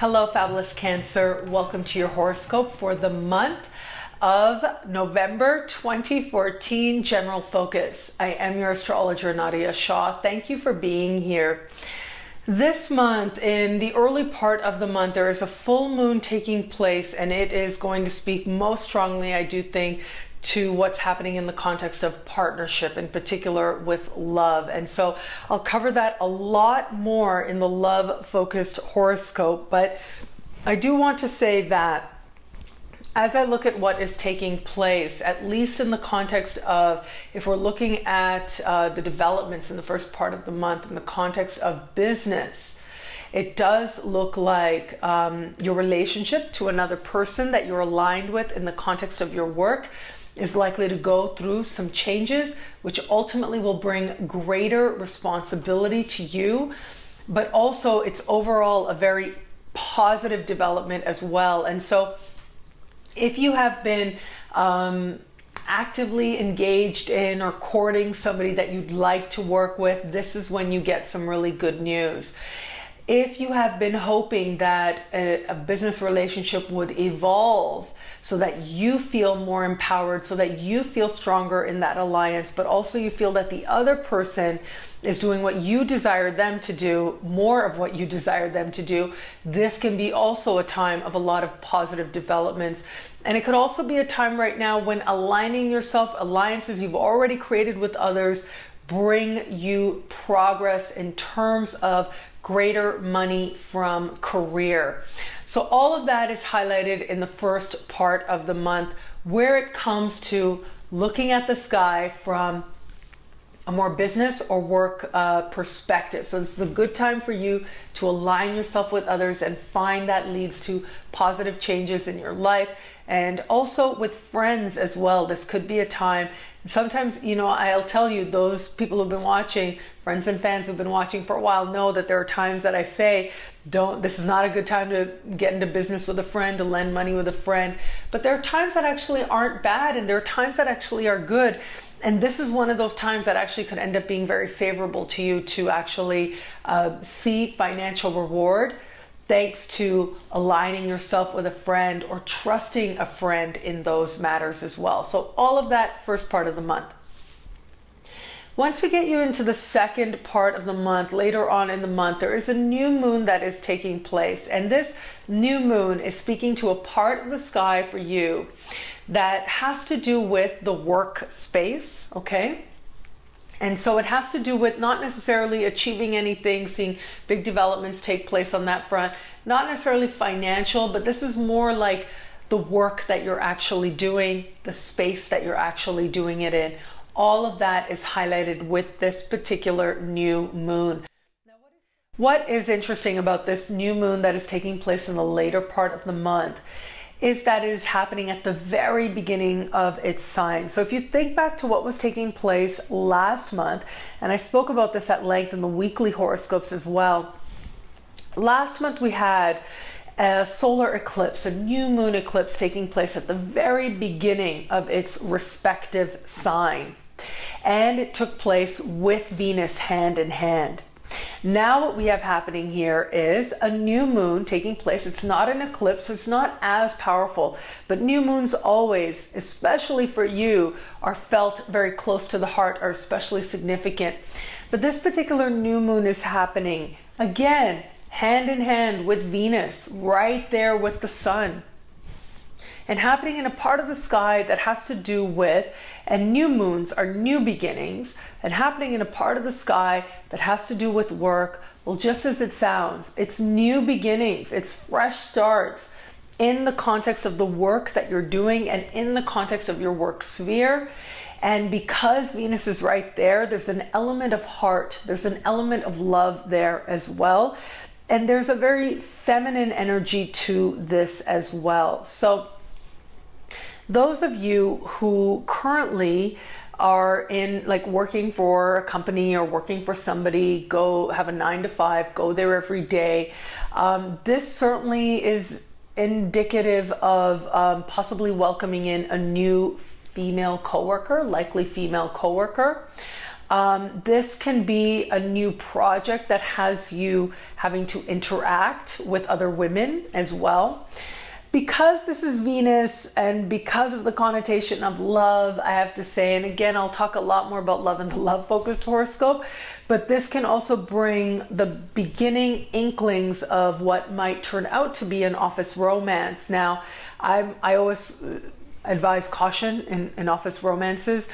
Hello, fabulous Cancer. Welcome to your horoscope for the month of November 2014, General Focus. I am your astrologer, Nadiya Shah. Thank you for being here. This month, in the early part of the month, there is a full moon taking place, and it is going to speak most strongly, I do think, to what's happening in the context of partnership, in particular with love. And so I'll cover that a lot more in the love focused horoscope. But I do want to say that as I look at what is taking place, at least in the context of, if we're looking at the developments in the first part of the month in the context of business, it does look like your relationship to another person that you're aligned with in the context of your work is likely to go through some changes, which ultimately will bring greater responsibility to you, but also it's overall a very positive development as well. And so if you have been actively engaged in or courting somebody that you'd like to work with, this is when you get some really good news. If you have been hoping that a business relationship would evolve so that you feel more empowered, so that you feel stronger in that alliance, but also you feel that the other person is doing what you desire them to do, more of what you desire them to do, this can be also a time of a lot of positive developments. And it could also be a time right now when aligning yourself, alliances you've already created with others, bring you progress in terms of greater money from career. So all of that is highlighted in the first part of the month, where it comes to looking at the sky from a more business or work perspective. So this is a good time for you to align yourself with others and find that leads to positive changes in your life, and also with friends as well. This could be a time. Sometimes, you know, I'll tell you, those people who've been watching, friends and fans who've been watching for a while, know that there are times that I say, this is not a good time to get into business with a friend, to lend money with a friend. But there are times that actually aren't bad, and there are times that actually are good. And this is one of those times that actually could end up being very favorable to you to actually see financial reward, thanks to aligning yourself with a friend or trusting a friend in those matters as well. So all of that first part of the month. Once we get you into the second part of the month, later on in the month, there is a new moon that is taking place. And this new moon is speaking to a part of the sky for you that has to do with the work space, okay? And so it has to do with not necessarily achieving anything, seeing big developments take place on that front, not necessarily financial, but this is more like the work that you're actually doing, the space that you're actually doing it in. All of that is highlighted with this particular new moon. Now, what is interesting about this new moon that is taking place in the later part of the month is that it is happening at the very beginning of its sign. So if you think back to what was taking place last month, and I spoke about this at length in the weekly horoscopes as well, last month we had a solar eclipse, a new moon eclipse taking place at the very beginning of its respective sign. And it took place with Venus hand in hand. Now what we have happening here is a new moon taking place. It's not an eclipse, so it's not as powerful, but new moons always, especially for you, are felt very close to the heart, are especially significant. But this particular new moon is happening, again, hand in hand with Venus, right there with the sun, and happening in a part of the sky that has to do with, and new moons are new beginnings, and happening in a part of the sky that has to do with work. Well, just as it sounds, it's new beginnings, it's fresh starts in the context of the work that you're doing and in the context of your work sphere. And because Venus is right there, there's an element of heart, there's an element of love there as well. And there's a very feminine energy to this as well. So those of you who currently are in, like, working for a company or working for somebody, go have a 9-to-5, go there every day, this certainly is indicative of possibly welcoming in a new female coworker, likely female coworker. This can be a new project that has you having to interact with other women as well. Because this is Venus and because of the connotation of love, I have to say, and again, I'll talk a lot more about love in the love-focused horoscope, but this can also bring the beginning inklings of what might turn out to be an office romance. Now, I always advise caution in office romances.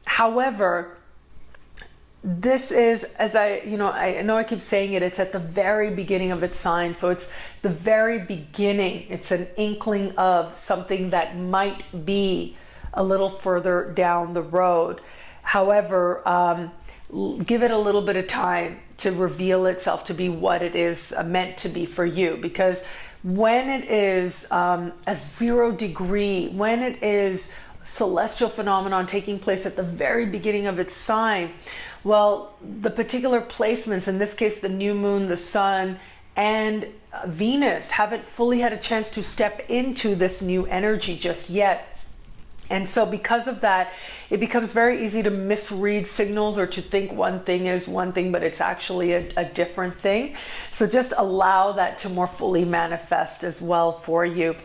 However, this is, as I know I keep saying it, it's at the very beginning of its sign. So it's the very beginning. It's an inkling of something that might be a little further down the road. However, give it a little bit of time to reveal itself to be what it is meant to be for you. Because when it is a 0 degree, when it is celestial phenomenon taking place at the very beginning of its sign, well, the particular placements, in this case, the new moon, the sun, and Venus haven't fully had a chance to step into this new energy just yet. And so because of that, it becomes very easy to misread signals or to think one thing is one thing, but it's actually a different thing. So just allow that to more fully manifest as well for you.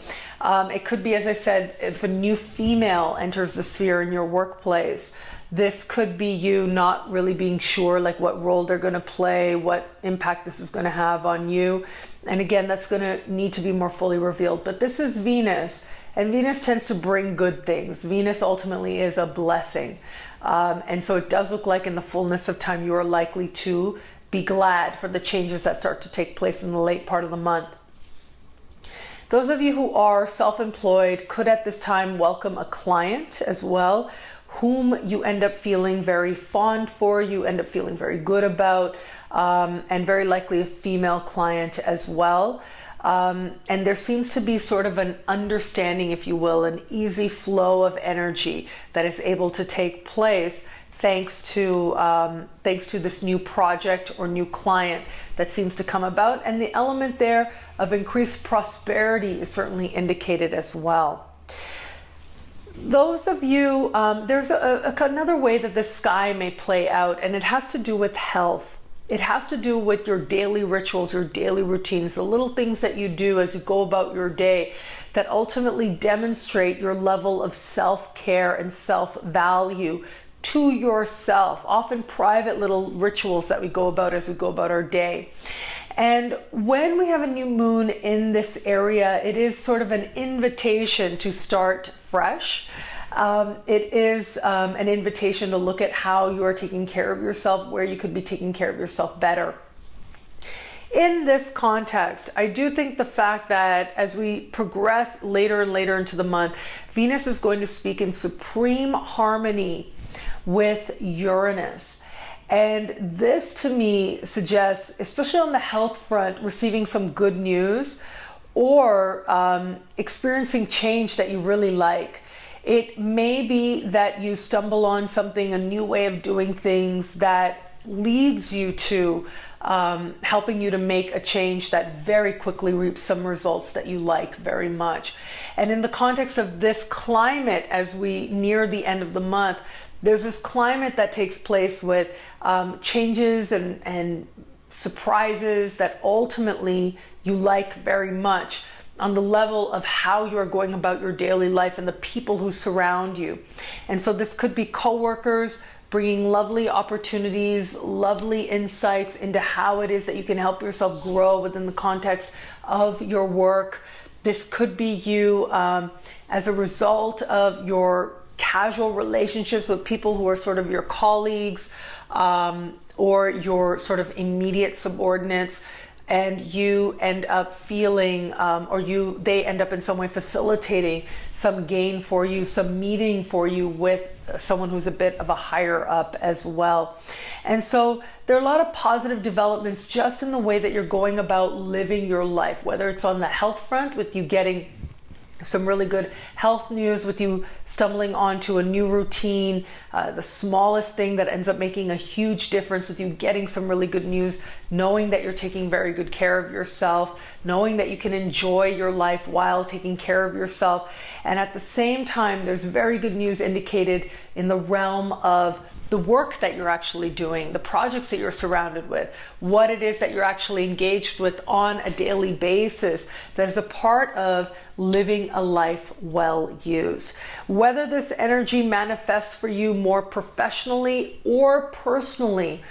It could be, as I said, if a new female enters the sphere in your workplace, this could be you not really being sure like what role they're going to play, what impact this is going to have on you. And again, that's going to need to be more fully revealed. But this is Venus. And Venus tends to bring good things. Venus ultimately is a blessing. And so it does look like in the fullness of time, you are likely to be glad for the changes that start to take place in the late part of the month. Those of you who are self-employed could at this time welcome a client as well, whom you end up feeling very fond for, you end up feeling very good about, and very likely a female client as well. And there seems to be sort of an understanding, if you will, an easy flow of energy that is able to take place thanks to this new project or new client that seems to come about. And the element there of increased prosperity is certainly indicated as well. Those of you, there's another way that the sky may play out, and it has to do with health. It has to do with your daily rituals, your daily routines, the little things that you do as you go about your day that ultimately demonstrate your level of self-care and self-value to yourself, often private little rituals that we go about as we go about our day. And when we have a new moon in this area, it is sort of an invitation to start fresh. It is an invitation to look at how you are taking care of yourself, where you could be taking care of yourself better. In this context, I do think the fact that as we progress later and later into the month, Venus is going to speak in supreme harmony with Uranus. And this to me suggests, especially on the health front, receiving some good news or experiencing change that you really like. It may be that you stumble on something, a new way of doing things that leads you to helping you to make a change that very quickly reaps some results that you like very much. And in the context of this climate, as we near the end of the month, there's this climate that takes place with changes and surprises that ultimately you like very much, on the level of how you're going about your daily life and the people who surround you. And so this could be coworkers bringing lovely opportunities, lovely insights into how it is that you can help yourself grow within the context of your work. This could be you as a result of your casual relationships with people who are sort of your colleagues or your sort of immediate subordinates, and you end up feeling, they end up in some way facilitating some gain for you, some meeting for you with someone who's a bit of a higher up as well. And so there are a lot of positive developments just in the way that you're going about living your life, whether it's on the health front with you getting some really good health news, with you stumbling onto a new routine, the smallest thing that ends up making a huge difference, with you getting some really good news, knowing that you're taking very good care of yourself, knowing that you can enjoy your life while taking care of yourself. And at the same time, there's very good news indicated in the realm of the work that you're actually doing, the projects that you're surrounded with, what it is that you're actually engaged with on a daily basis that is a part of living a life well used. Whether this energy manifests for you more professionally or personally,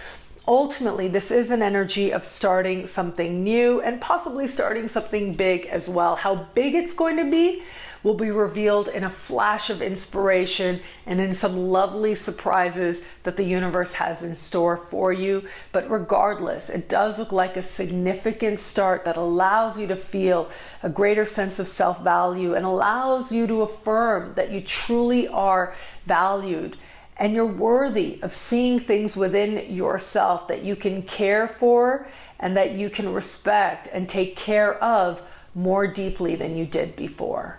ultimately, this is an energy of starting something new and possibly starting something big as well. How big it's going to be will be revealed in a flash of inspiration and in some lovely surprises that the universe has in store for you. But regardless, it does look like a significant start that allows you to feel a greater sense of self-value and allows you to affirm that you truly are valued and you're worthy of seeing things within yourself that you can care for and that you can respect and take care of more deeply than you did before.